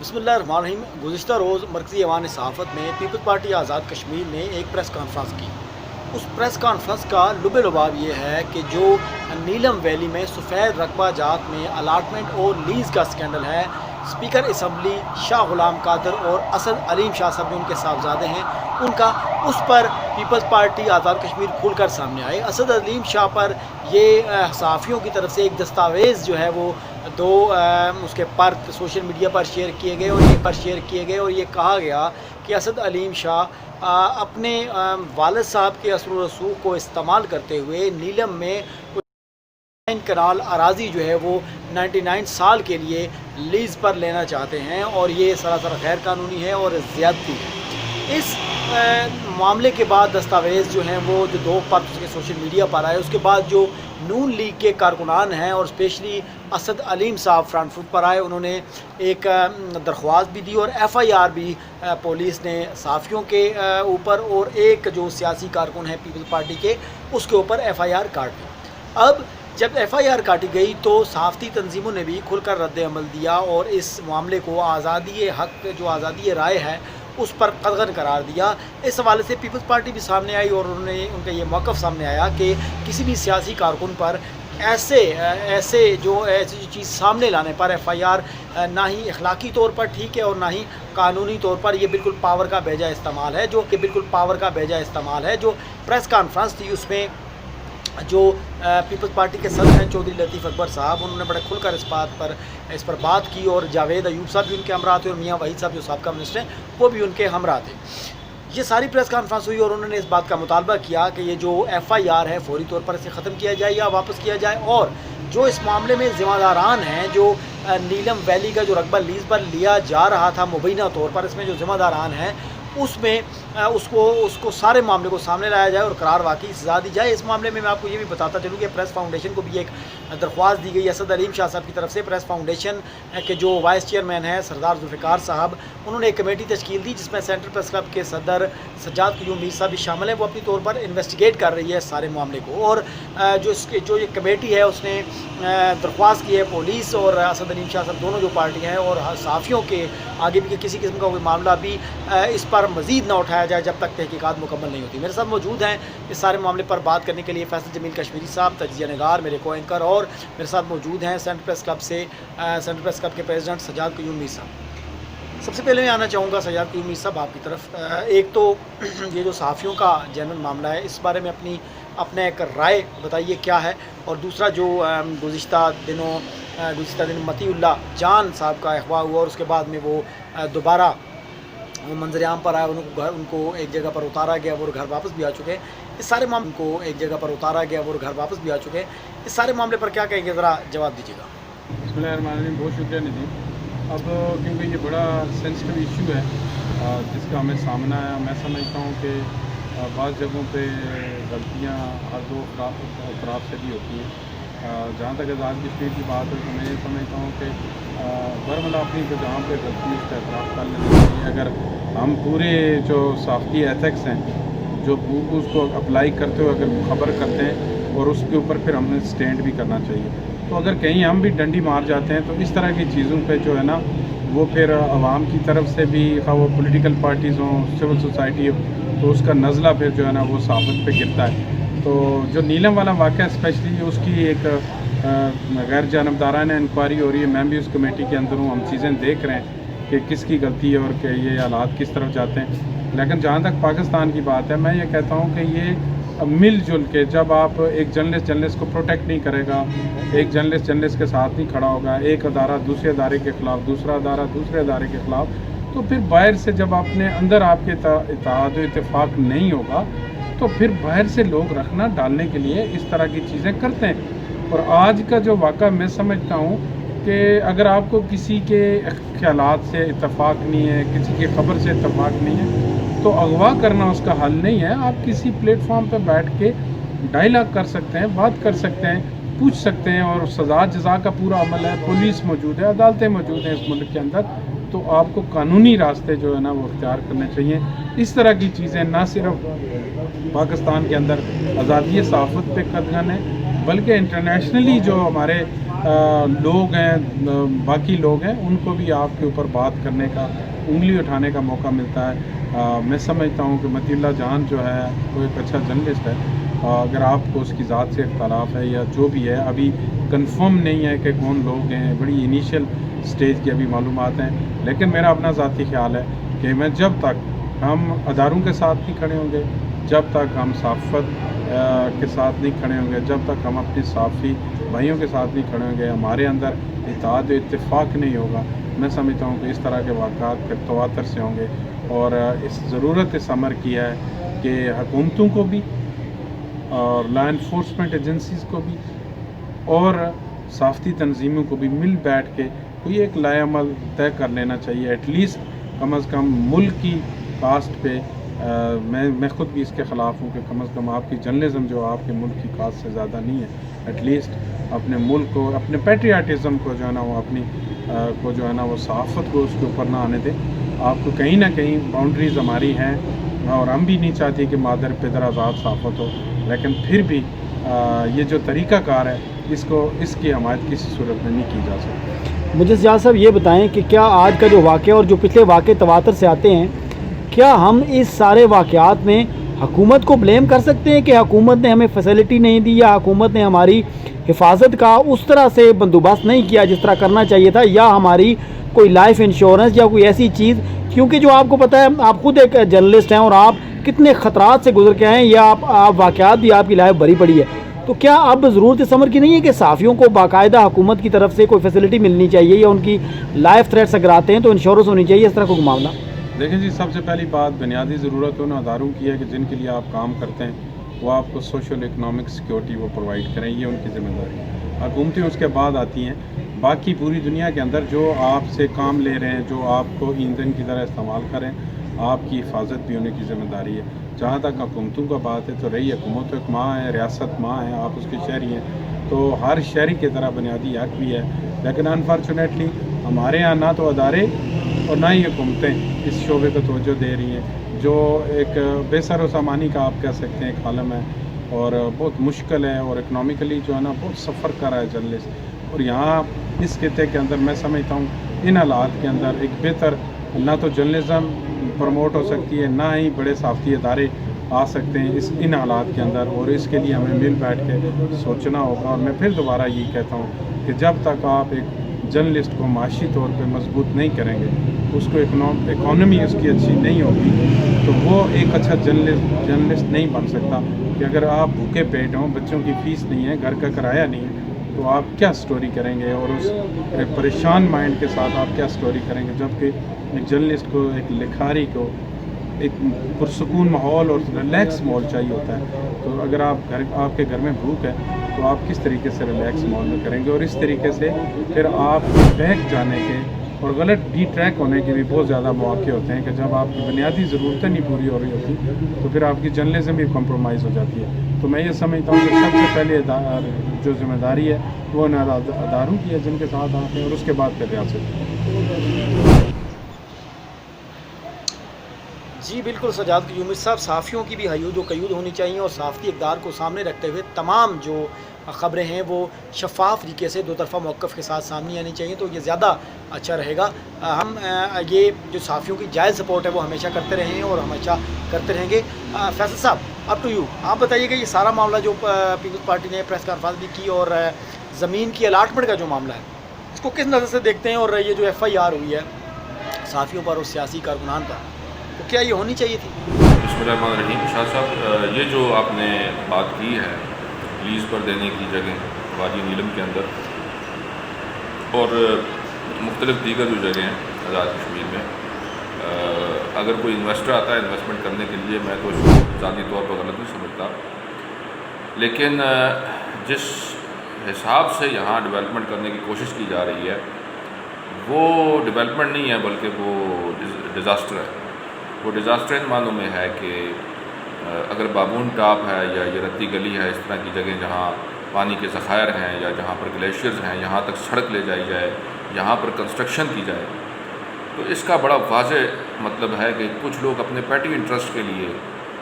بسم اللہ الرحمن الرحیم۔ گزشتہ روز مرکزی ایوان صحافت میں پیپلز پارٹی آزاد کشمیر نے ایک پریس کانفرنس کی۔ اس پریس کانفرنس کا لب لباب یہ ہے کہ جو نیلم ویلی میں سفید رقبہ جات میں الاٹمنٹ اور لیز کا سکینڈل ہے، اسپیکر اسمبلی شاہ غلام قادر اور اسد علیم شاہ صاحب جو ان کے صاحبزادے ہیں، ان کا اس پر پیپلز پارٹی آزاد کشمیر کھل کر سامنے آئے۔ اسد علیم شاہ پر یہ صحافیوں کی طرف سے ایک دستاویز جو ہے وہ اس کے پر سوشل میڈیا پر شیئر کیے گئے اور یہ کہا گیا کہ اسد علیم شاہ اپنے والد صاحب کے اثر و رسوخ کو استعمال کرتے ہوئے نیلم میں کنال اراضی جو ہے وہ 99 سال کے لیے لیز پر لینا چاہتے ہیں، اور یہ سراسر غیر قانونی ہے اور زیادتی ہے۔ اس معاملے کے بعد دستاویز جو ہیں وہ جو دو پرت کے سوشل میڈیا پر آئے، اس کے بعد جو نون لیگ کے کارکنان ہیں اور اسپیشلی اسد علیم صاحب فرنٹ فٹ پر آئے، انہوں نے ایک درخواست بھی دی اور ایف آئی آر بھی پولیس نے صحافیوں کے اوپر اور ایک جو سیاسی کارکن ہے پیپلز پارٹی کے، اس کے اوپر ایف آئی آر کاٹ دی۔ اب جب ایف آئی آر کاٹی گئی تو صحافتی تنظیموں نے بھی کھل کر رد عمل دیا اور اس معاملے کو آزادی حق جو آزادی رائے ہے اس پر قدغن قرار دیا۔ اس حوالے سے پیپلز پارٹی بھی سامنے آئی اور ان کا یہ موقف سامنے آیا کہ کسی بھی سیاسی کارکن پر ایسی چیز سامنے لانے پر ایف آئی آر نہ ہی اخلاقی طور پر ٹھیک ہے اور نہ ہی قانونی طور پر یہ بالکل پاور کا بیجا استعمال ہے۔ جو پریس کانفرنس تھی اس میں جو پیپلز پارٹی کے صدر ہیں چودھری لطیف اکبر صاحب، انہوں نے بڑے کھل کر اس پر بات کی اور جاوید ایوب صاحب بھی ان کے ہمراہ تھے اور میاں وحید صاحب جو سابقہ منسٹر ہیں وہ بھی ان کے ہمراہ تھے۔ یہ ساری پریس کانفرنس ہوئی اور انہوں نے اس بات کا مطالبہ کیا کہ یہ جو ایف آئی آر ہے فوری طور پر اسے ختم کیا جائے یا واپس کیا جائے، اور جو اس معاملے میں ذمہ داران ہیں، جو نیلم ویلی کا جو رقبہ لیز پر لیا جا رہا تھا مبینہ طور پر، اس میں جو ذمہ داران ہیں اس میں اس کو سارے معاملے کو سامنے لایا جائے اور قرار واقعی سزا دی جائے۔ اس معاملے میں آپ کو یہ بھی بتاتا چلوں کہ پریس فاؤنڈیشن کو بھی ایک درخواست دی گئی اسد علیم شاہ صاحب کی طرف سے۔ پریس فاؤنڈیشن کے جو وائس چیئرمین ہیں سردار ذوالفقار صاحب، انہوں نے ایک کمیٹی تشکیل دی جس میں سینٹرل پریس کلب کے صدر سجاد قیوم میر صاحب بھی شامل ہیں۔ وہ اپنی طور پر انویسٹیگیٹ کر رہی ہے سارے معاملے کو، اور جو یہ کمیٹی ہے اس نے درخواست کی ہے پولیس اور اسد علیم شاہ صاحب دونوں جو پارٹی ہیں اور صحافیوں کے آگے بھی کسی قسم کا کوئی معاملہ بھی اس پر مزید نہ اٹھایا جائے جب تک تحقیقات مکمل نہیں ہوتی۔ میرے ساتھ موجود ہیں اس سارے معاملے پر بات کرنے کے لیے فیصل جمیل کشمیری صاحب، تجزیہ نگار میرے کو اینکر، اور میرے ساتھ موجود ہیں سینٹرل پریس کلب کے پریزیڈنٹ سجاد قیوم میر صاحب۔ سب سے پہلے میں آنا چاہوں گا سجاد قیوم میر صاحب آپ کی طرف۔ ایک تو یہ جو صحافیوں کا جنرل معاملہ ہے اس بارے میں اپنے ایک رائے بتائیے کیا ہے، اور دوسرا جو گزشتہ دن مطیع اللہ جان صاحب کا اغوا ہوا اور اس کے بعد میں وہ دوبارہ وہ منظر عام پر آئے، ان کو ایک جگہ پر اتارا گیا، وہ گھر واپس بھی آ چکے ہیں۔ اس سارے معاملے پر کیا کہیں گے، ذرا جواب دیجیے گا۔ بسم اللہ الرحمن الرحیم، بہت شکریہ ندیم۔ اب کیونکہ یہ بڑا سینسٹیو ایشو ہے جس کا ہمیں سامنا ہے، میں سمجھتا ہوں کہ بعض جگہوں پہ غلطیاں ہر دو اطراف سے بھی ہوتی ہیں۔ جہاں تک آزاد کشمیر کی بات ہے تو میں یہ سمجھتا ہوں کہ برملا اپنی جہاں پہ غلطی اس کا اعتراف کر لینا چاہیے۔ اگر ہم پورے جو صحافتی ایتھکس ہیں جو اس کو اپلائی کرتے ہوئے اگر خبر کرتے ہیں اور اس کے اوپر پھر ہمیں سٹینڈ بھی کرنا چاہیے، تو اگر کہیں ہم بھی ڈنڈی مار جاتے ہیں تو اس طرح کی چیزوں پہ جو ہے نا وہ پھر عوام کی طرف سے بھی، خواہ وہ پولیٹیکل پارٹیز ہوں، سول سوسائٹی ہو، تو اس کا نزلہ پھر جو ہے نا وہ صحافت پہ گرتا ہے۔ تو جو نیلم والا واقعہ اسپیشلی اس کی ایک غیر جانبدارانہ انکوائری ہو رہی ہے، میں بھی اس کمیٹی کے اندر ہوں، ہم چیزیں دیکھ رہے ہیں کہ کس کی غلطی ہے اور کہ یہ حالات کس طرف جاتے ہیں۔ لیکن جہاں تک پاکستان کی بات ہے، میں یہ کہتا ہوں کہ یہ مل جل کے جب آپ ایک جرنلسٹ کو پروٹیکٹ نہیں کرے گا، ایک جرنلسٹ کے ساتھ نہیں کھڑا ہوگا، ایک ادارہ دوسرے ادارے کے خلاف، دوسرا ادارہ دوسرے ادارے کے خلاف، تو پھر باہر سے جب اپنے اندر آپ کے اتحاد و اتفاق نہیں ہوگا تو پھر باہر سے لوگ رکھنا ڈالنے کے لیے اس طرح کی چیزیں کرتے ہیں۔ اور آج کا جو واقعہ میں سمجھتا ہوں کہ اگر آپ کو کسی کے خیالات سے اتفاق نہیں ہے، کسی کی خبر سے اتفاق نہیں ہے، تو اغوا کرنا اس کا حل نہیں ہے۔ آپ کسی پلیٹ فارم پہ بیٹھ کے ڈائیلاگ کر سکتے ہیں، بات کر سکتے ہیں، پوچھ سکتے ہیں، اور سزا جزا کا پورا عمل ہے، پولیس موجود ہے، عدالتیں موجود ہیں اس ملک کے اندر، تو آپ کو قانونی راستے جو ہے نا وہ اختیار کرنے چاہیے۔ اس طرح کی چیزیں نہ صرف پاکستان کے اندر آزادی صحافت پہ قدغن ہے بلکہ انٹرنیشنلی جو ہمارے لوگ ہیں، باقی لوگ ہیں، ان کو بھی آپ کے اوپر بات کرنے کا، انگلی اٹھانے کا موقع ملتا ہے۔ میں سمجھتا ہوں کہ مطیع اللہ جان جو ہے وہ ایک اچھا جرنلسٹ ہے۔ اگر آپ کو اس کی ذات سے اختلاف ہے یا جو بھی ہے، ابھی کنفرم نہیں ہے کہ کون لوگ ہیں، بڑی انیشیل سٹیج کی ابھی معلومات ہیں، لیکن میرا اپنا ذاتی خیال ہے کہ میں جب تک ہم اداروں کے ساتھ نہیں کھڑے ہوں گے، جب تک ہم صحافت کے ساتھ نہیں کھڑے ہوں گے، جب تک ہم اپنی صحافی بھائیوں کے ساتھ نہیں کھڑے ہوں گے، ہمارے اندر اتحاد و اتفاق نہیں ہوگا، میں سمجھتا ہوں کہ اس طرح کے واقعات پھر تواتر سے ہوں گے۔ اور ضرورت اس امر کی ہے کہ حکومتوں کو بھی اور لا انفورسمنٹ ایجنسیز کو بھی اور صحافتی تنظیموں کو بھی مل بیٹھ کے کوئی ایک لائحہ عمل طے کر لینا چاہیے، ایٹ لیسٹ کم از کم ملک کی کاسٹ پہ۔ میں خود بھی اس کے خلاف ہوں کہ کم از کم آپ کی جرنلزم جو آپ کے ملک کی کاسٹ سے زیادہ نہیں ہے، ایٹ لیسٹ اپنے ملک کو، اپنے پیٹریاٹزم کو جو ہے نا وہ اپنی کو جو ہے نا وہ صحافت کو اس کے اوپر نہ آنے دیں۔ آپ کو کہیں نہ کہیں باؤنڈریز ہماری ہیں، اور ہم بھی نہیں چاہتے کہ مادر پدر آزاد صحافت ہو، لیکن پھر بھی یہ جو طریقہ کار ہے اس کی حمایت کسی صورت میں نہیں کی جا سکتی۔ مجھے سیاض صاحب یہ بتائیں کہ کیا آج کا جو واقعہ اور جو پچھلے واقعے تواتر سے آتے ہیں، کیا ہم اس سارے واقعات میں حکومت کو بلیم کر سکتے ہیں کہ حکومت نے ہمیں فیسلٹی نہیں دی، یا حکومت نے ہماری حفاظت کا اس طرح سے بندوبست نہیں کیا جس طرح کرنا چاہیے تھا، یا ہماری کوئی لائف انشورنس یا کوئی ایسی چیز؟ کیونکہ جو آپ کو پتہ ہے، آپ خود ایک جرنلسٹ ہیں اور آپ کتنے خطرات سے گزر کے ہیں، یا آپ واقعات بھی آپ کی لائف بھری پڑی ہے، تو کیا اب ضرورت اس امر کی نہیں ہے کہ صحافیوں کو باقاعدہ حکومت کی طرف سے کوئی فیسلٹی ملنی چاہیے، یا ان کی لائف تھریٹس اگر آتے ہیں تو انشورنس ہونی چاہیے، اس طرح کوئی معاملہ؟ دیکھیں جی، سب سے پہلی بات بنیادی ضرورت ان اداروں کی ہے کہ جن کے لیے آپ کام کرتے ہیں وہ آپ کو سوشل اکنامک سیکیورٹی وہ پرووائڈ کریں، یہ ان کی ذمہ داری ہے۔ حکومتیں اس کے بعد آتی ہیں، باقی پوری دنیا کے اندر جو آپ سے کام لے رہے ہیں، جو آپ کو ایندھن کی طرح استعمال کریں، آپ کی حفاظت بھی ہونے کی ذمہ داری ہے۔ جہاں تک حکومتوں کا بات ہے تو رہی حکومت ایک ماں ہے، ریاست ماں ہے، آپ اس کے شہری ہیں، تو ہر شہری کی طرح بنیادی حق بھی ہے، لیکن انفارچونیٹلی ہمارے یہاں نہ تو ادارے اور نہ ہی حکومتیں اس شعبے کو توجہ دے رہی ہیں، جو ایک بے سر و سامانی کا آپ کہہ سکتے ہیں ایک عالم ہے، اور بہت مشکل ہے، اور اکنامیکلی جو ہے نا بہت سفر کر رہا ہے جرنلسٹ۔ اور یہاں اس خطے کے اندر میں سمجھتا ہوں ان حالات کے اندر ایک بہتر نہ تو جرنلزم پروموٹ ہو سکتی ہے، نہ ہی بڑے صحافتی ادارے آ سکتے ہیں ان حالات کے اندر، اور اس کے لیے ہمیں مل بیٹھ کے سوچنا ہوگا۔ اور میں پھر دوبارہ یہی کہتا ہوں کہ جب تک آپ ایک جرنلسٹ کو معاشی طور پہ مضبوط نہیں کریں گے، اس کو اکانومی اس کی اچھی نہیں ہوگی، تو وہ ایک اچھا جرنلسٹ نہیں بن سکتا۔ کہ اگر آپ بھوکے پیٹ ہوں، بچوں کی فیس نہیں ہے، گھر کا کرایہ نہیں ہے، تو آپ کیا سٹوری کریں گے، اور اس پریشان مائنڈ کے ساتھ آپ کیا سٹوری کریں گے؟ جبکہ ایک جرنلسٹ کو، ایک لکھاری کو ایک پرسکون ماحول اور ریلیکس ماحول چاہیے ہوتا ہے۔ تو اگر آپ کے گھر میں بھوک ہے تو آپ کس طریقے سے ریلیکس ماحول میں کریں گے؟ اور اس طریقے سے پھر آپ بہک جانے کے اور غلط ڈی ٹریک ہونے کے بھی بہت زیادہ مواقع ہوتے ہیں، کہ جب آپ کی بنیادی ضرورتیں نہیں پوری ہو رہی ہوتی تو پھر آپ کی جرنلزم بھی کمپرومائز ہو جاتی ہے۔ تو میں یہ سمجھتا ہوں کہ سب سے پہلے جو ذمہ داری ہے وہ ان اداروں کی ہے جن کے ساتھ آتے ہیں، اور اس کے بعد پھر ریاست۔ جی بالکل سجاد قیومی صاحب، صحافیوں کی بھی حیود و قیود ہونی چاہیے، اور صحافتی اقدار کو سامنے رکھتے ہوئے تمام جو خبریں ہیں وہ شفاف طریقے سے دو طرفہ موقف کے ساتھ سامنے آنی چاہیے، تو یہ زیادہ اچھا رہے گا۔ ہم یہ جو صحافیوں کی جائز سپورٹ ہے وہ ہمیشہ کرتے رہے ہیں اور ہمیشہ کرتے رہیں گے۔ فیصل صاحب، اپ ٹو یو، آپ بتائیے کہ یہ سارا معاملہ جو پیپلز پارٹی نے پریس کانفرنس بھی کی، اور زمین کی الاٹمنٹ کا جو معاملہ ہے، اس کو کس نظر سے دیکھتے ہیں؟ اور یہ جو ایف آئی آر ہوئی ہے صحافیوں پر اور سیاسی کارکنان پر، تو کیا یہ ہونی چاہیے تھی؟ بسم اللہ الرحمن الرحیم۔ شاہ صاحب، یہ جو آپ نے بات کی ہے لیز پر دینے کی جگہ وادی نیلم کے اندر اور مختلف دیگر جو جگہیں ہیں آزاد کشمیر میں، اگر کوئی انویسٹر آتا ہے انویسٹمنٹ کرنے کے لیے، میں تو اس کو ذاتی طور پر غلط نہیں سمجھتا، لیکن جس حساب سے یہاں ڈیولپمنٹ کرنے کی کوشش کی جا رہی ہے وہ ڈیولپمنٹ نہیں ہے، بلکہ وہ ڈیزاسٹر ہے۔ وہ ڈیزاسٹر ان معنوں میں ہے کہ اگر بابون ٹاپ ہے یا یہ رتی گلی ہے، اس طرح کی جگہ جہاں پانی کے ذخائر ہیں یا جہاں پر گلیشیئرز ہیں، یہاں تک سڑک لے جائی جائے، یہاں پر کنسٹرکشن کی جائے، تو اس کا بڑا واضح مطلب ہے کہ کچھ لوگ اپنے پیٹی انٹرسٹ کے لیے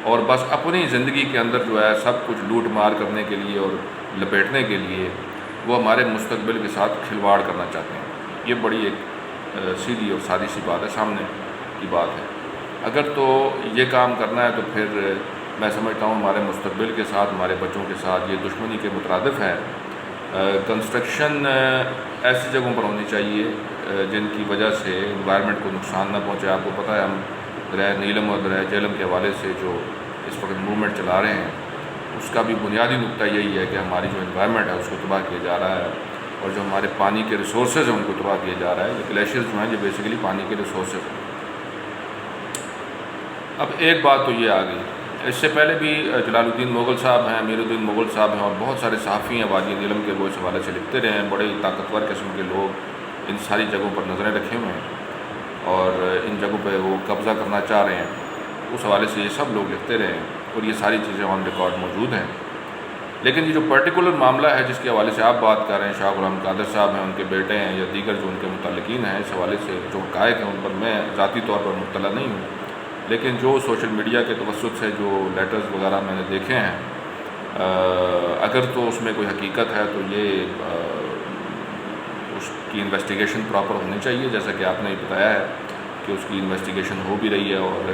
اور بس اپنی زندگی کے اندر جو ہے سب کچھ لوٹ مار کرنے کے لیے اور لپیٹنے کے لیے وہ ہمارے مستقبل کے ساتھ کھلواڑ کرنا چاہتے ہیں۔ یہ بڑی ایک سیدھی اور سادی سی بات ہے، سامنے کی بات ہے۔ اگر تو یہ کام کرنا ہے تو پھر میں سمجھتا ہوں ہمارے مستقبل کے ساتھ، ہمارے بچوں کے ساتھ یہ دشمنی کے مترادف ہے۔ کنسٹرکشن ایسی جگہوں پر ہونی چاہیے جن کی وجہ سے انوائرمنٹ کو نقصان نہ پہنچے۔ آپ کو پتہ ہے ہم دریا نیلم اور دریا جہلم کے حوالے سے جو اس وقت موومنٹ چلا رہے ہیں، اس کا بھی بنیادی نقطہ یہی ہے کہ ہماری جو انوائرمنٹ ہے اس کو تباہ کیا جا رہا ہے، اور جو ہمارے پانی کے ریسورسز ہیں ان کو تباہ کیا جا رہا ہے۔ یہ گلیشیئرز جو ہیں یہ بیسیکلی پانی کے ریسورسز ہیں۔ اب ایک بات تو یہ آ گئی، اس سے پہلے بھی جلال الدین مغل صاحب ہیں، امیر الدین مغل صاحب ہیں، اور بہت سارے صحافی ہیں وادی نیلم کے، وہ اس حوالے سے لکھتے رہے ہیں۔ بڑے طاقتور قسم کے لوگ ان ساری جگہوں پر نظریں رکھے ہوئے ہیں اور ان جگہوں پہ وہ قبضہ کرنا چاہ رہے ہیں، اس حوالے سے یہ سب لوگ لکھتے رہے ہیں اور یہ ساری چیزیں آن ریکارڈ موجود ہیں۔ لیکن یہ جو پرٹیکولر معاملہ ہے جس کے حوالے سے آپ بات کر رہے ہیں، شاہ غلام قادر صاحب ہیں، ان کے بیٹے ہیں یا دیگر جو ان کے متعلقین ہیں، اس حوالے سے جو حقائق ہیں ان پر میں ذاتی طور پر مطلع نہیں ہوں، لیکن جو سوشل میڈیا کے توسط سے جو لیٹرز وغیرہ میں نے دیکھے ہیں، اگر تو اس میں کوئی حقیقت ہے تو یہ اس کی انویسٹیگیشن پراپر ہونی چاہیے، جیسا کہ آپ نے بتایا ہے کہ اس کی انویسٹیگیشن ہو بھی رہی ہے اور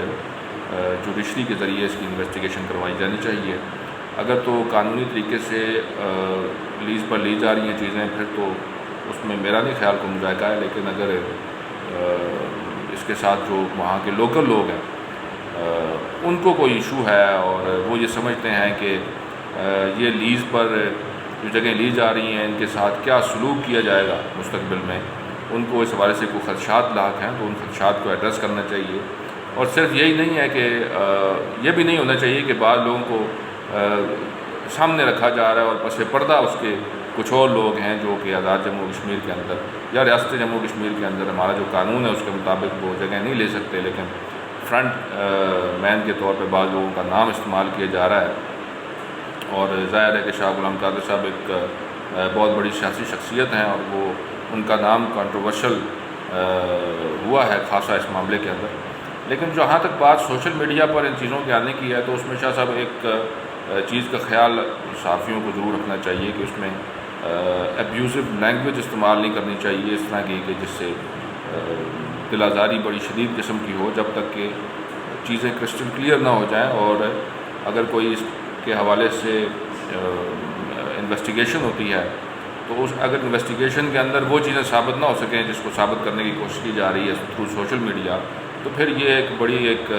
جوڈیشری کے ذریعے اس کی انویسٹیگیشن کروائی جانی چاہیے۔ اگر تو قانونی طریقے سے لیز پر لی جا رہی ہیں چیزیں، پھر تو اس میں میرا نہیں خیال کوئی مذائقہ ہے، لیکن اگر اس کے ساتھ جو وہاں کے لوکل لوگ ہیں ان کو کوئی ایشو ہے اور وہ یہ سمجھتے ہیں کہ یہ لیز پر جو جگہیں لی جا رہی ہیں ان کے ساتھ کیا سلوک کیا جائے گا مستقبل میں، ان کو اس حوالے سے کوئی خدشات لاحق ہیں تو ان خدشات کو ایڈریس کرنا چاہیے۔ اور صرف یہی نہیں ہے کہ یہ بھی نہیں ہونا چاہیے کہ بعض لوگوں کو سامنے رکھا جا رہا ہے اور پس پردہ اس کے کچھ اور لوگ ہیں جو کہ آزاد جموں و کشمیر کے اندر یا ریاست جموں و کشمیر کے اندر ہمارا جو قانون ہے اس کے مطابق وہ جگہ نہیں لے سکتے، لیکن فرنٹ مین کے طور پہ بعض لوگوں کا نام استعمال کیا جا رہا ہے۔ اور ظاہر ہے کہ شاہ غلام قادر صاحب ایک بہت بڑی سیاسی شخصیت ہیں اور وہ ان کا نام کنٹروورشل ہوا ہے خاصا اس معاملے کے اندر۔ لیکن جہاں تک بات سوشل میڈیا پر ان چیزوں کے آنے کی ہے تو اس میں شاہ صاحب ایک چیز کا خیال صحافیوں کو ضرور رکھنا چاہیے کہ اس میں ایبیوزو لینگویج استعمال نہیں کرنی چاہیے اس طرح کی کہ جس سے دل آزاری بڑی شدید قسم کی ہو، جب تک کہ چیزیں کرسٹل کلیئر نہ ہو جائیں۔ اور اگر کوئی اس کے حوالے سے انویسٹیگیشن ہوتی ہے تو اگر انویسٹیگیشن کے اندر وہ چیزیں ثابت نہ ہو سکیں جس کو ثابت کرنے کی کوشش کی جا رہی ہے تھرو سوشل میڈیا، تو پھر یہ ایک بڑی ایک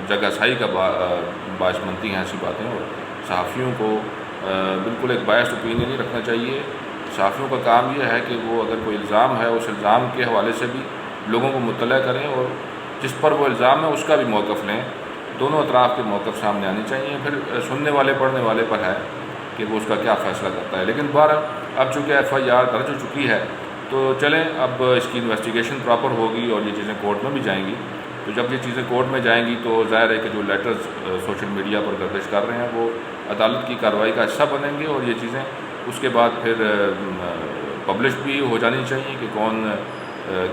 جگہ سائی کا باعث بنتی ہیں ایسی باتیں۔ اور صحافیوں کو بالکل ایک بائسڈ اوپینین نہیں رکھنا چاہیے۔ صحافیوں کا کام یہ ہے کہ وہ اگر کوئی الزام ہے اس الزام کے حوالے سے بھی لوگوں کو مطلع کریں اور جس پر وہ الزام ہے اس کا بھی موقف لیں، دونوں اطراف کے موقف سامنے آنے چاہیے۔ پھر سننے والے پڑھنے والے پر ہے کہ وہ اس کا کیا فیصلہ کرتا ہے۔ لیکن بہرحال اب چونکہ FIR درج ہو چکی ہے تو چلیں اب اس کی انویسٹیگیشن پراپر ہوگی اور یہ چیزیں کورٹ میں بھی جائیں گی۔ تو جب یہ چیزیں کورٹ میں جائیں گی تو ظاہر ہے کہ جو لیٹرز سوشل میڈیا پر گردش کر رہے ہیں وہ عدالت کی کارروائی کا حصہ بنیں گے، اور یہ چیزیں اس کے بعد پھر پبلش بھی ہو جانی چاہیے کہ کون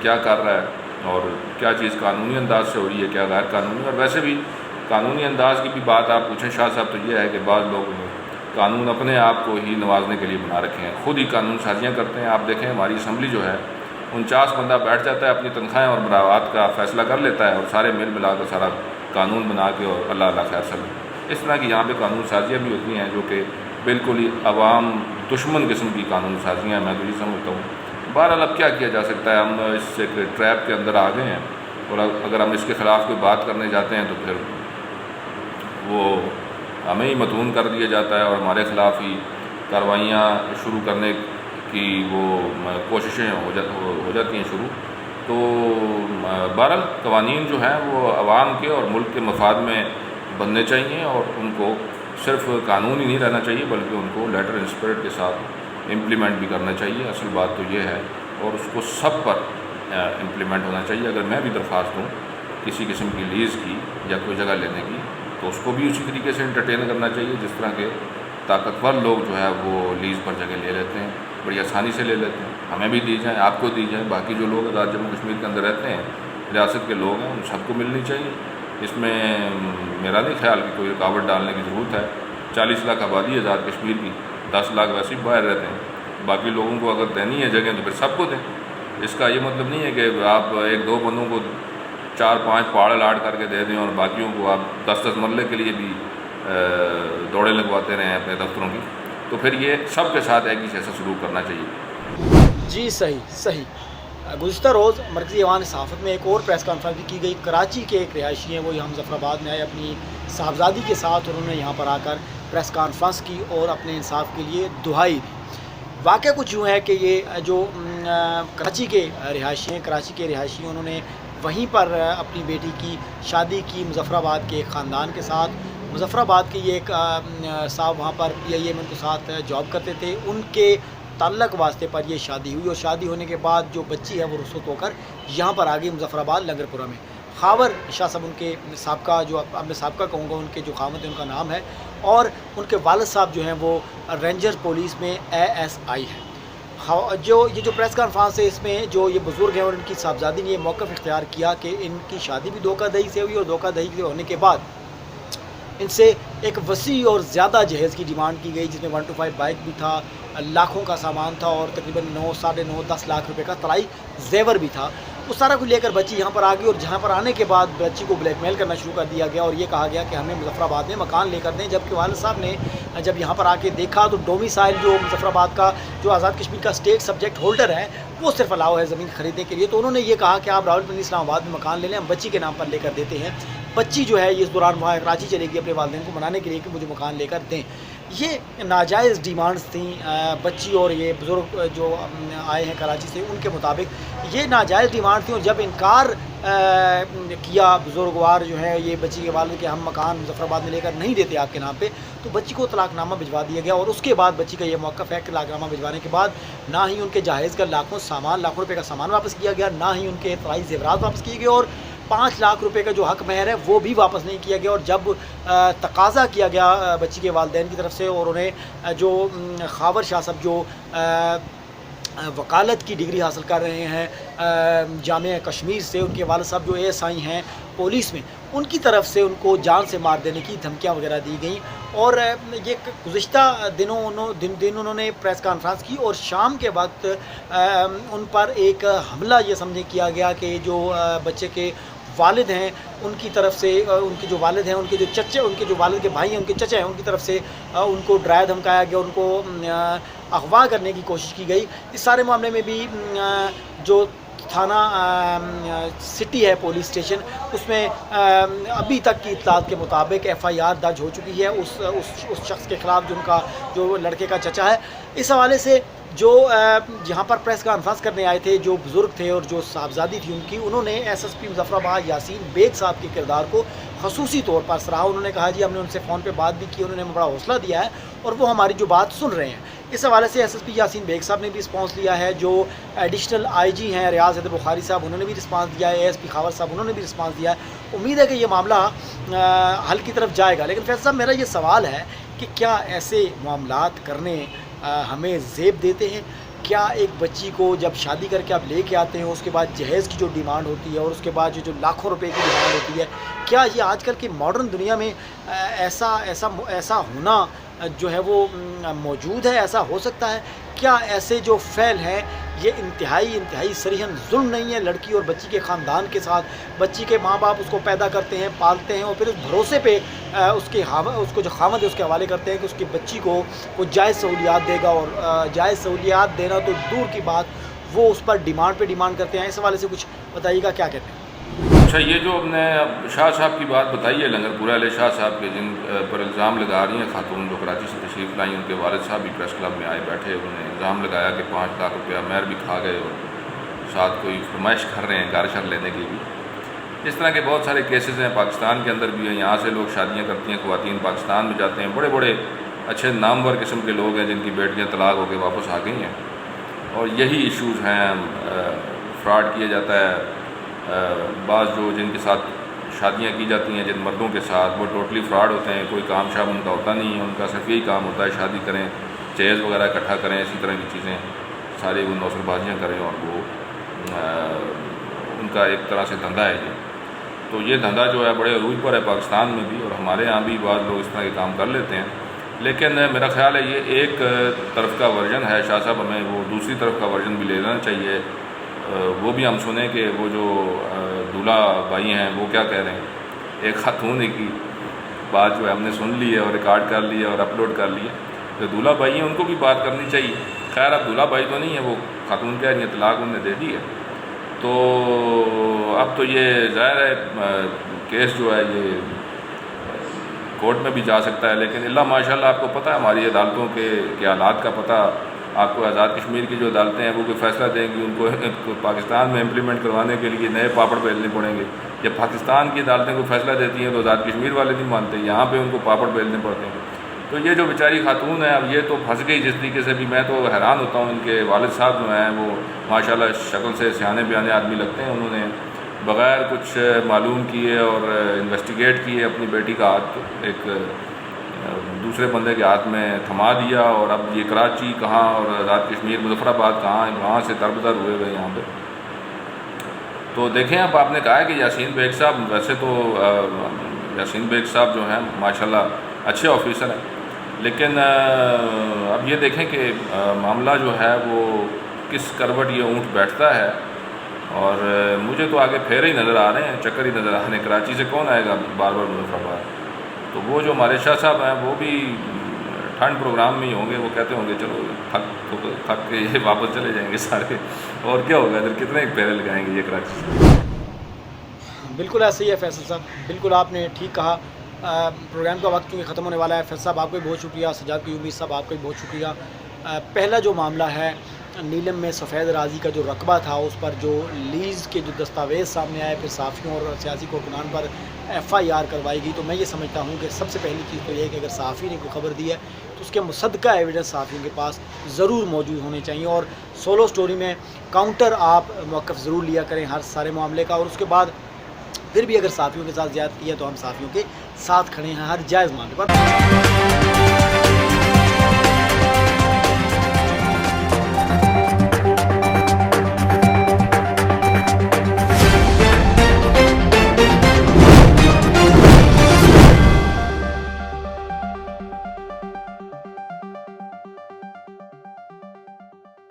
کیا کر رہا ہے اور کیا چیز قانونی انداز سے ہو رہی ہے، کیا غیر قانونی۔ اور ویسے بھی قانونی انداز کی بھی بات آپ پوچھیں شاہ صاحب تو یہ ہے کہ بعض لوگ قانون اپنے آپ کو ہی نوازنے کے لیے بنا رکھے ہیں، خود ہی قانون سازیاں کرتے ہیں۔ آپ دیکھیں ہماری اسمبلی جو ہے 49 بندہ بیٹھ جاتا ہے، اپنی تنخواہیں اور مراعات کا فیصلہ کر لیتا ہے اور سارے مل ملا کر سارا قانون بنا کے اور اللہ اللہ خیر سلام۔ اس طرح کی یہاں پہ قانون سازیاں بھی ہوتی ہیں جو کہ بالکل ہی عوام دشمن قسم کی قانون سازیاں ہیں، میں تو یہ سمجھتا ہوں۔ بہرحال اب کیا کیا جا سکتا ہے، ہم اس ایک ٹریپ کے اندر آ گئے ہیں اور اگر ہم اس کے خلاف کوئی بات کرنے جاتے ہیں تو پھر وہ ہمیں ہی مدعون کر دیا جاتا ہے اور ہمارے خلاف ہی کارروائیاں شروع کرنے کی وہ کوششیں ہو جاتی ہیں شروع۔ تو بہرحال قوانین جو ہیں وہ عوام کے اور ملک کے مفاد میں بننے چاہیے اور ان کو صرف قانون ہی نہیں رہنا چاہیے بلکہ ان کو لیٹر ان اسپرٹ کے ساتھ امپلیمنٹ بھی کرنا چاہیے۔ اصل بات تو یہ ہے اور اس کو سب پر امپلیمنٹ ہونا چاہیے۔ اگر میں بھی درخواست دوں کسی قسم کی لیز کی یا کوئی جگہ لینے کی تو اس کو بھی اسی طریقے سے انٹرٹین کرنا چاہیے جس طرح کے طاقتور لوگ جو ہے وہ لیز پر جگہ لے لیتے ہیں، بڑی آسانی سے لے لیتے ہیں۔ ہمیں بھی دی جائیں، آپ کو دی جائیں، باقی جو لوگ آزاد جموں کشمیر کے اندر رہتے ہیں ریاست کے لوگ ہیں ان سب کو ملنی چاہیے۔ اس میں میرا نہیں خیال کہ کوئی رکاوٹ ڈالنے کی ضرورت ہے. 40 لاکھ آبادی آزاد کشمیر کی، 10 لاکھ ویسے ہی باہر رہتے ہیں. باقی لوگوں کو اگر دینی ہے جگہ تو پھر سب کو دیں. اس کا یہ مطلب نہیں ہے کہ آپ 1-2 بندوں کو 4-5 پہاڑ الاٹ کر کے دے دیں اور باقیوں کو آپ 10-10 مرلے کے لیے بھی دوڑیں لگواتے رہیں اپنے دفتروں کی. تو پھر یہ سب کے ساتھ ایک ہی جیسا سلوک کرنا چاہیے. جی صحیح. گزشتہ روز مرکزی ایوان صحافت میں ایک اور پریس کانفرنس بھی کی گئی. کراچی کے ایک رہائشی ہیں، وہ یہاں مظفر آباد میں آئے اپنی صاحبزادی کے ساتھ، انہوں نے یہاں پر آ کر پریس کانفرنس کی اور اپنے انصاف کے لیے دہائی دی. واقعہ کچھ یوں ہے کہ یہ جو کراچی کے رہائشی انہوں نے وہیں پر اپنی بیٹی کی شادی کی مظفر آباد کے ایک خاندان کے ساتھ. مظفر آباد کے یہ ایک صاحب وہاں پر PIA میں ان کے ساتھ جاب کرتے تھے، ان کے تعلق واسطے پر یہ شادی ہوئی، اور شادی ہونے کے بعد جو بچی ہے وہ رخصت ہو کر یہاں پر آ گئی مظفر آباد لنگر پورہ میں. خاور شاہ صاحب ان کے سابقہ، جو اب میں سابقہ کہوں گا، ان کے جو خاوند ہیں ان کا نام ہے، اور ان کے والد صاحب جو ہیں وہ رینجر پولیس میں ASI ہیں. یہ جو پریس کانفرنس ہے، اس میں جو یہ بزرگ ہیں اور ان کی صاحبزادی نے یہ موقف اختیار کیا کہ ان کی شادی بھی دھوکہ دہی سے ہوئی، اور دھوکہ دہی کے ہونے کے بعد ان سے ایک وسیع اور زیادہ جہیز کی ڈیمانڈ کی گئی، جس میں 125 بائک بھی تھا، لاکھوں کا سامان تھا، اور تقریباً 9-9.5-10 لاکھ روپے کا طلائی زیور بھی تھا. وہ سارا کچھ لے کر بچی یہاں پر آ گئی، اور جہاں پر آنے کے بعد بچی کو بلیک میل کرنا شروع کر دیا گیا، اور یہ کہا گیا کہ ہمیں مظفر آباد میں مکان لے کر دیں. جبکہ والد صاحب نے جب یہاں پر آ کے دیکھا تو ڈومیسائل جو مظفر آباد کا جو آزاد کشمیر کا اسٹیٹ سبجیکٹ ہولڈر ہے وہ صرف الاؤ ہے زمین خریدنے کے لیے. تو انہوں نے یہ کہا کہ آپ راولپنڈی اسلام آباد میں مکان لے لیں، ہم بچی کے نام پر لے کر دیتے ہیں. بچی جو ہے اس دوران وہاں کراچی چلے گی اپنے والدین کو منانے کے لیے کہ مجھے مکان لے کر دیں. یہ ناجائز ڈیمانڈز تھیں بچی اور یہ بزرگ جو آئے ہیں کراچی سے، ان کے مطابق یہ ناجائز ڈیمانڈ تھیں. اور جب انکار کیا بزرگوار جو ہے یہ بچی کے والد کہ ہم مکان مظفر آباد میں لے کر نہیں دیتے آپ کے نام پہ، تو بچی کو طلاق نامہ بھجوا دیا گیا. اور اس کے بعد بچی کا یہ موقف ہے کہ طلاق نامہ بھجوانے کے بعد نہ ہی ان کے جہیز کا لاکھوں روپے کا سامان واپس کیا گیا، نہ ہی ان کے طلائی زیورات واپس کیے گئے، اور 5 لاکھ روپے کا جو حق مہر ہے وہ بھی واپس نہیں کیا گیا. اور جب تقاضا کیا گیا بچی کے والدین کی طرف سے، اور انہیں جو خاور شاہ صاحب جو وکالت کی ڈگری حاصل کر رہے ہیں جامعہ کشمیر سے، ان کے والد صاحب جو ASI ہیں پولیس میں، ان کی طرف سے ان کو جان سے مار دینے کی دھمکیاں وغیرہ دی گئیں. اور یہ گزشتہ دن انہوں نے پریس کانفرنس کی، اور شام کے وقت ان پر ایک حملہ یہ سمجھے کیا گیا کہ جو بچے کے والد ہیں ان کی طرف سے، ان کے جو والد ہیں، ان کے جو چچے، ان کے جو والد کے بھائی ہیں، ان کے چچا ہیں، ان کی طرف سے ان کو ڈرایا دھمکایا گیا، ان کو اغوا کرنے کی کوشش کی گئی. اس سارے معاملے میں بھی جو تھانہ سٹی ہے پولیس اسٹیشن، اس میں ابھی تک کی اطلاعات کے مطابق FIR درج ہو چکی ہے اس شخص کے خلاف جو لڑکے کا چچا ہے. اس حوالے سے جو یہاں پر پریس کانفرنس کرنے آئے تھے جو بزرگ تھے اور جو صاحبزادی تھی ان کی، انہوں نے SSP مظفر آباد یاسین بیگ صاحب کے کردار کو خصوصی طور پر سراہا. انہوں نے کہا جی ہم نے ان سے فون پہ بات بھی کی، انہوں نے ہمیں بڑا حوصلہ دیا ہے اور وہ ہماری جو بات سن رہے ہیں. اس حوالے سے SSP یاسین بیگ صاحب نے بھی رسپانس لیا ہے، جو ایڈیشنل IG ہیں ریاض حیدر بخاری صاحب، انہوں نے بھی رسپانس دیا ہے، ASP خاور صاحب انہوں نے بھی رسپانس دیا ہے. امید ہے کہ یہ معاملہ حل کی طرف جائے گا. لیکن فیض صاحب میرا یہ سوال ہے کہ کیا ایسے معاملات کرنے ہمیں زیب دیتے ہیں؟ کیا ایک بچی کو جب شادی کر کے آپ لے کے آتے ہیں، اس کے بعد جہیز کی جو ڈیمانڈ ہوتی ہے اور اس کے بعد جو لاکھوں روپے کی ڈیمانڈ ہوتی ہے، کیا یہ آج کل کی ماڈرن دنیا میں ایسا ہونا جو ہے وہ موجود ہے؟ ایسا ہو سکتا ہے؟ کیا ایسے جو فعل ہیں یہ انتہائی صریحاً ظلم نہیں ہے لڑکی اور بچی کے خاندان کے ساتھ؟ بچی کے ماں باپ اس کو پیدا کرتے ہیں، پالتے ہیں، اور پھر اس بھروسے پہ اس کو جو خاوند ہے اس کے حوالے کرتے ہیں کہ اس کی بچی کو وہ جائز سہولیات دے گا، اور جائز سہولیات دینا تو دور کی بات، وہ اس پر ڈیمانڈ پہ ڈیمانڈ کرتے ہیں. اس حوالے سے کچھ بتائیے گا، کیا کہتے ہیں؟ اچھا، یہ جو ہم نے شاہ صاحب کی بات بتائی ہے، لنگر پورہ علیہ شاہ صاحب کے، جن پر الزام لگا رہی ہیں خاتون جو کراچی سے تشریف لائیں، ان کے والد صاحب بھی پریس کلب میں آئے بیٹھے، انہوں نے الزام لگایا کہ 5 لاکھ روپیہ مہر بھی کھا گئے اور ساتھ کوئی فرمائش کر رہے ہیں گھر شر لینے کی بھی. اس طرح کے بہت سارے کیسز ہیں، پاکستان کے اندر بھی ہیں. یہاں سے لوگ شادیاں کرتی ہیں، خواتین پاکستان میں جاتے ہیں، بڑے بڑے اچھے نامور قسم کے لوگ ہیں جن کی بیٹیاں طلاق ہو کے واپس آ گئی ہیں. اور یہی ایشوز ہیں، فراڈ کیا جاتا ہے. بعض جو جن کے ساتھ شادیاں کی جاتی ہیں جن مردوں کے ساتھ، وہ ٹوٹلی فراڈ ہوتے ہیں. کوئی کام شام ان کا ہوتا نہیں ہے، ان کا صرف یہی کام ہوتا ہے شادی کریں، جہیز وغیرہ اکٹھا کریں، اسی طرح کی چیزیں سارے وہ نوسر بازیاں کریں، اور وہ ان کا ایک طرح سے دھندا ہے یہ. تو یہ دھندا جو ہے بڑے عروج پر ہے پاکستان میں بھی، اور ہمارے یہاں بھی بعض لوگ اس طرح کے کام کر لیتے ہیں، لیکن میرا خیال ہے یہ ایک طرف کا ورژن ہے۔ شاہ صاحب ہمیں وہ دوسری طرف کا ورژن بھی لے لینا چاہیے، وہ بھی ہم سنیں کہ وہ جو دولہا بھائی ہیں وہ کیا کہہ رہے ہیں۔ ایک خاتون کی بات جو ہے ہم نے سن لی ہے اور ریکارڈ کر لی ہے اور اپلوڈ کر لی ہے، جو دولہا بھائی ہیں ان کو بھی بات کرنی چاہیے۔ خیر اب دولہا بھائی تو نہیں ہے، وہ خاتون کہہ رہی ہیں طلاق انہوں نے دے دی ہے، تو اب تو یہ ظاہر ہے کیس جو ہے یہ کورٹ میں بھی جا سکتا ہے، لیکن اللہ ماشاء اللہ آپ کو پتہ ہے ہماری عدالتوں کے حالات کا پتہ آپ کو۔ آزاد کشمیر کی جو عدالتیں ہیں وہ کوئی فیصلہ دیں گی، ان کو پاکستان میں امپلیمنٹ کروانے کے لیے نئے پاپڑ بیلنے پڑیں گے۔ جب پاکستان کی عدالتیں کوئی فیصلہ دیتی ہیں تو آزاد کشمیر والے نہیں مانتے، یہاں پہ ان کو پاپڑ بیلنے پڑتے ہیں۔ تو یہ جو بیچاری خاتون ہے اب یہ تو پھنس گئی جس طریقے سے بھی، میں تو حیران ہوتا ہوں۔ ان کے والد صاحب جو ہیں وہ ماشاءاللہ شکل سے سیانے بیانے آدمی لگتے ہیں، انہوں نے بغیر کچھ معلوم کیے اور انویسٹیگیٹ کیے اپنی بیٹی کا ہاتھ ایک دوسرے بندے کے ہاتھ میں تھما دیا، اور اب یہ کراچی کہاں اور آزاد کشمیر مظفر آباد کہاں، وہاں سے تربتر ہوئے ہوئے یہاں پہ۔ تو دیکھیں اب آپ نے کہا ہے کہ یاسین بیگ صاحب، ویسے تو یاسین بیگ صاحب جو ہیں ماشاءاللہ اچھے آفیسر ہیں، لیکن اب یہ دیکھیں کہ معاملہ جو ہے وہ کس کروٹ یہ اونٹ بیٹھتا ہے، اور مجھے تو آگے پھیرے ہی نظر آ رہے ہیں، چکر ہی نظر آ رہے ہیں۔ کراچی سے کون آئے گا بار بار مظفر آباد؟ تو وہ جو ہمارے شاہ صاحب ہیں وہ بھی ٹھنڈ پروگرام میں ہی ہوں گے، وہ کہتے ہوں گے چلو تھک کے یہ واپس چلے جائیں گے سارے، اور کیا ہوگا ادھر کتنے پھیرے لگائیں گے یہ کراچی سے۔ بالکل ایسے ہی ہے فیصل صاحب، بالکل آپ نے ٹھیک کہا۔ پروگرام کا وقت کیونکہ ختم ہونے والا ہے، فیصل صاحب آپ کو بھی بہت شکریہ، سجاد قیومی صاحب آپ کا بھی بہت شکریہ۔ پہلا جو معاملہ ہے نیلم میں سفید راضی کا جو رقبہ تھا، اس پر جو لیز کے جو دستاویز سامنے آئے، پھر صحافیوں اور سیاسی کارکنان پر FIR کروائی گئی، تو میں یہ سمجھتا ہوں کہ سب سے پہلی چیز تو یہ ہے کہ اگر صحافی نے کوئی خبر دی ہے تو اس کے مصدقہ ایویڈنس صحافیوں کے پاس ضرور موجود ہونے چاہیے، اور سولو سٹوری میں کاؤنٹر آپ موقف ضرور لیا کریں ہر سارے معاملے کا، اور اس کے بعد پھر بھی اگر صحافیوں کے ساتھ زیادتی ہے تو ہم صحافیوں کے ساتھ کھڑے ہیں ہر جائز معاملے پر۔